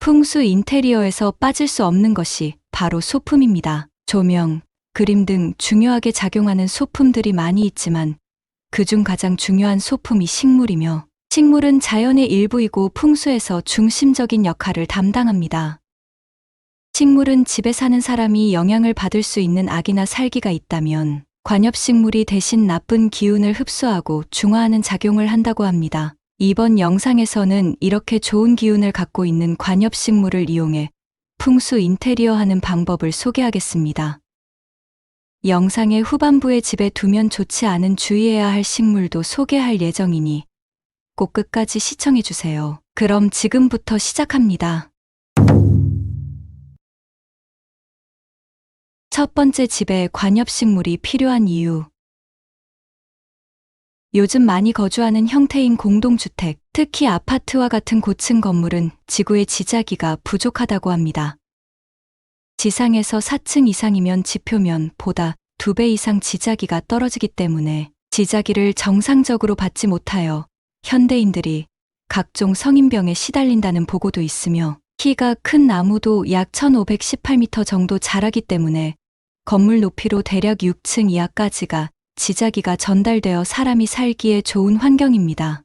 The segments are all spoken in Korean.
풍수 인테리어에서 빠질 수 없는 것이 바로 소품입니다. 조명, 그림 등 중요하게 작용하는 소품들이 많이 있지만 그중 가장 중요한 소품이 식물이며, 식물은 자연의 일부이고 풍수에서 중심적인 역할을 담당합니다. 식물은 집에 사는 사람이 영향을 받을 수 있는 악이나 살기가 있다면 관엽식물이 대신 나쁜 기운을 흡수하고 중화하는 작용을 한다고 합니다. 이번 영상에서는 이렇게 좋은 기운을 갖고 있는 관엽식물을 이용해 풍수 인테리어 하는 방법을 소개하겠습니다. 영상의 후반부에 집에 두면 좋지 않은 주의해야 할 식물도 소개할 예정이니 꼭 끝까지 시청해주세요. 그럼 지금부터 시작합니다. 첫 번째, 집에 관엽식물이 필요한 이유. 요즘 많이 거주하는 형태인 공동주택, 특히 아파트와 같은 고층 건물은 지구의 지자기가 부족하다고 합니다. 지상에서 4층 이상이면 지표면보다 2배 이상 지자기가 떨어지기 때문에 지자기를 정상적으로 받지 못하여 현대인들이 각종 성인병에 시달린다는 보고도 있으며, 키가 큰 나무도 약 1518m 정도 자라기 때문에 건물 높이로 대략 6층 이하까지가 지자기가 전달되어 사람이 살기에 좋은 환경입니다.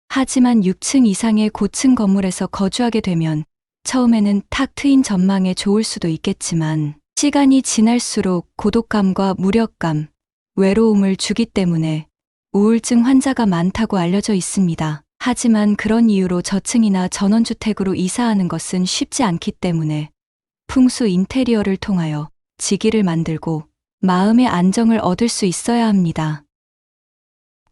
하지만 6층 이상의 고층 건물에서 거주하게 되면 처음에는 탁 트인 전망에 좋을 수도 있겠지만 시간이 지날수록 고독감과 무력감, 외로움을 주기 때문에 우울증 환자가 많다고 알려져 있습니다. 하지만 그런 이유로 저층이나 전원주택으로 이사하는 것은 쉽지 않기 때문에 풍수 인테리어를 통하여 지기를 만들고 마음의 안정을 얻을 수 있어야 합니다.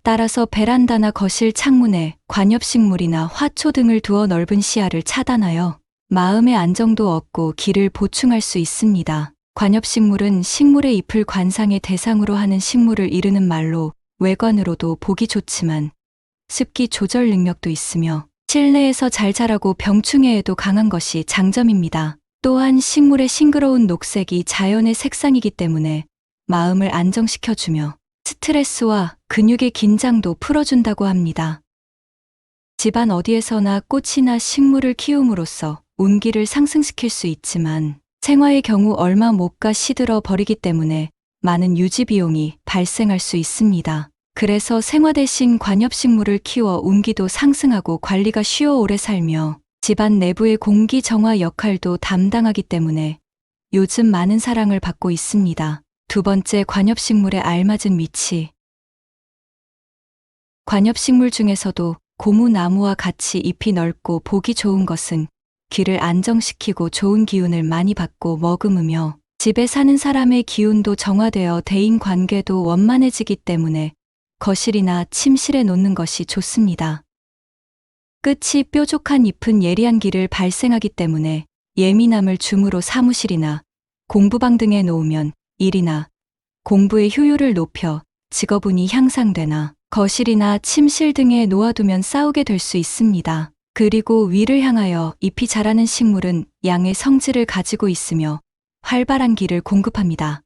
따라서 베란다나 거실 창문에 관엽식물이나 화초 등을 두어 넓은 시야를 차단하여 마음의 안정도 얻고 기를 보충할 수 있습니다. 관엽식물은 식물의 잎을 관상의 대상으로 하는 식물을 이르는 말로 외관으로도 보기 좋지만 습기 조절 능력도 있으며 실내에서 잘 자라고 병충해에도 강한 것이 장점입니다. 또한 식물의 싱그러운 녹색이 자연의 색상이기 때문에 마음을 안정시켜주며 스트레스와 근육의 긴장도 풀어준다고 합니다. 집안 어디에서나 꽃이나 식물을 키움으로써 운기를 상승시킬 수 있지만 생화의 경우 얼마 못 가 시들어 버리기 때문에 많은 유지 비용이 발생할 수 있습니다. 그래서 생화 대신 관엽식물을 키워 운기도 상승하고 관리가 쉬워 오래 살며 집안 내부의 공기 정화 역할도 담당하기 때문에 요즘 많은 사랑을 받고 있습니다. 두 번째, 관엽식물에 알맞은 위치. 관엽식물 중에서도 고무나무와 같이 잎이 넓고 보기 좋은 것은 귀를 안정시키고 좋은 기운을 많이 받고 머금으며 집에 사는 사람의 기운도 정화되어 대인관계도 원만해지기 때문에 거실이나 침실에 놓는 것이 좋습니다. 끝이 뾰족한 잎은 예리한 기를 발생하기 때문에 예민함을 줌으로 사무실이나 공부방 등에 놓으면 일이나 공부의 효율을 높여 직업운이 향상되나 거실이나 침실 등에 놓아두면 싸우게 될 수 있습니다. 그리고 위를 향하여 잎이 자라는 식물은 양의 성질을 가지고 있으며 활발한 기를 공급합니다.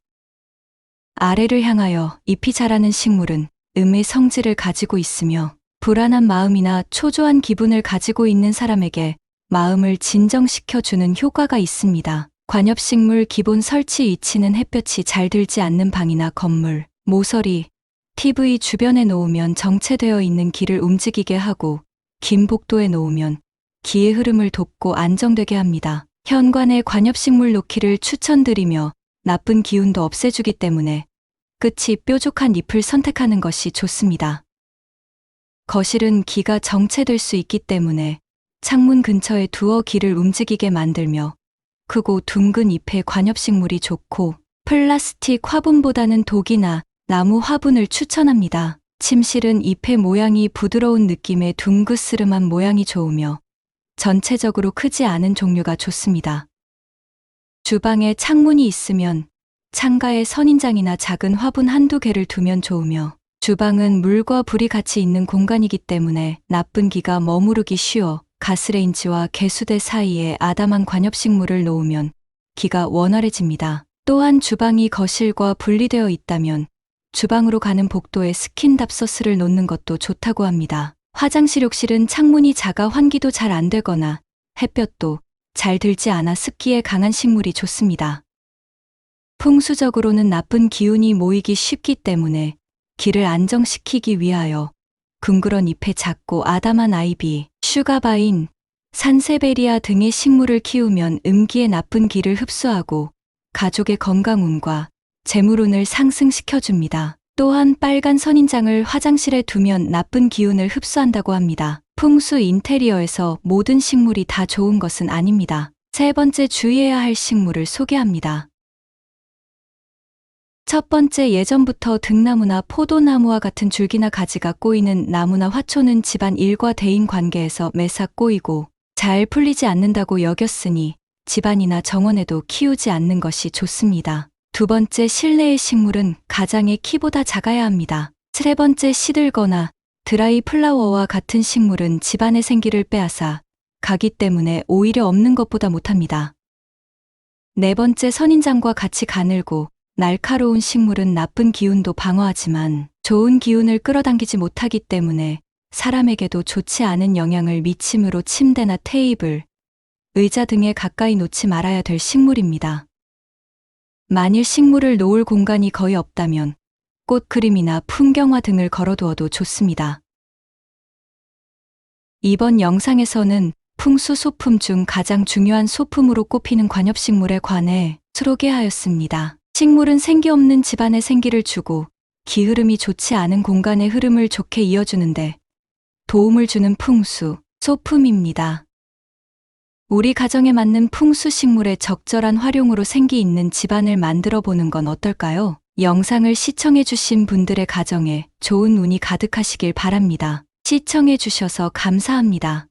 아래를 향하여 잎이 자라는 식물은 음의 성질을 가지고 있으며 불안한 마음이나 초조한 기분을 가지고 있는 사람에게 마음을 진정시켜주는 효과가 있습니다. 관엽식물 기본 설치 위치는 햇볕이 잘 들지 않는 방이나 건물, 모서리, TV 주변에 놓으면 정체되어 있는 기를 움직이게 하고 긴 복도에 놓으면 기의 흐름을 돕고 안정되게 합니다. 현관에 관엽식물 놓기를 추천드리며 나쁜 기운도 없애주기 때문에 끝이 뾰족한 잎을 선택하는 것이 좋습니다. 거실은 기가 정체될 수 있기 때문에 창문 근처에 두어 기를 움직이게 만들며 크고 둥근 잎의 관엽식물이 좋고 플라스틱 화분보다는 독이나 나무 화분을 추천합니다. 침실은 잎의 모양이 부드러운 느낌의 둥그스름한 모양이 좋으며 전체적으로 크지 않은 종류가 좋습니다. 주방에 창문이 있으면 창가에 선인장이나 작은 화분 한두 개를 두면 좋으며 주방은 물과 불이 같이 있는 공간이기 때문에 나쁜 기가 머무르기 쉬워 가스레인지와 개수대 사이에 아담한 관엽식물을 놓으면 기가 원활해집니다. 또한 주방이 거실과 분리되어 있다면 주방으로 가는 복도에 스킨답서스를 놓는 것도 좋다고 합니다. 화장실, 욕실은 창문이 작아 환기도 잘 안 되거나 햇볕도 잘 들지 않아 습기에 강한 식물이 좋습니다. 풍수적으로는 나쁜 기운이 모이기 쉽기 때문에 기를 안정시키기 위하여 둥그런 잎의 작고 아담한 아이비, 슈가바인, 산세베리아 등의 식물을 키우면 음기의 나쁜 기를 흡수하고 가족의 건강운과 재물운을 상승시켜줍니다. 또한 빨간 선인장을 화장실에 두면 나쁜 기운을 흡수한다고 합니다. 풍수 인테리어에서 모든 식물이 다 좋은 것은 아닙니다. 세 번째 주의해야 할 식물을 소개합니다. 첫 번째, 예전부터 등나무나 포도나무와 같은 줄기나 가지가 꼬이는 나무나 화초는 집안 일과 대인 관계에서 매사 꼬이고 잘 풀리지 않는다고 여겼으니 집안이나 정원에도 키우지 않는 것이 좋습니다. 두 번째, 실내의 식물은 가장의 키보다 작아야 합니다. 세 번째, 시들거나 드라이 플라워와 같은 식물은 집안의 생기를 빼앗아 가기 때문에 오히려 없는 것보다 못합니다. 네 번째, 선인장과 같이 가늘고 날카로운 식물은 나쁜 기운도 방어하지만 좋은 기운을 끌어당기지 못하기 때문에 사람에게도 좋지 않은 영향을 미치므로 침대나 테이블, 의자 등에 가까이 놓지 말아야 될 식물입니다. 만일 식물을 놓을 공간이 거의 없다면 꽃 그림이나 풍경화 등을 걸어두어도 좋습니다. 이번 영상에서는 풍수 소품 중 가장 중요한 소품으로 꼽히는 관엽식물에 관해 소개하였습니다. 식물은 생기 없는 집안에 생기를 주고 기흐름이 좋지 않은 공간의 흐름을 좋게 이어주는데 도움을 주는 풍수 소품입니다. 우리 가정에 맞는 풍수 식물의 적절한 활용으로 생기 있는 집안을 만들어 보는 건 어떨까요? 영상을 시청해 주신 분들의 가정에 좋은 운이 가득하시길 바랍니다. 시청해 주셔서 감사합니다.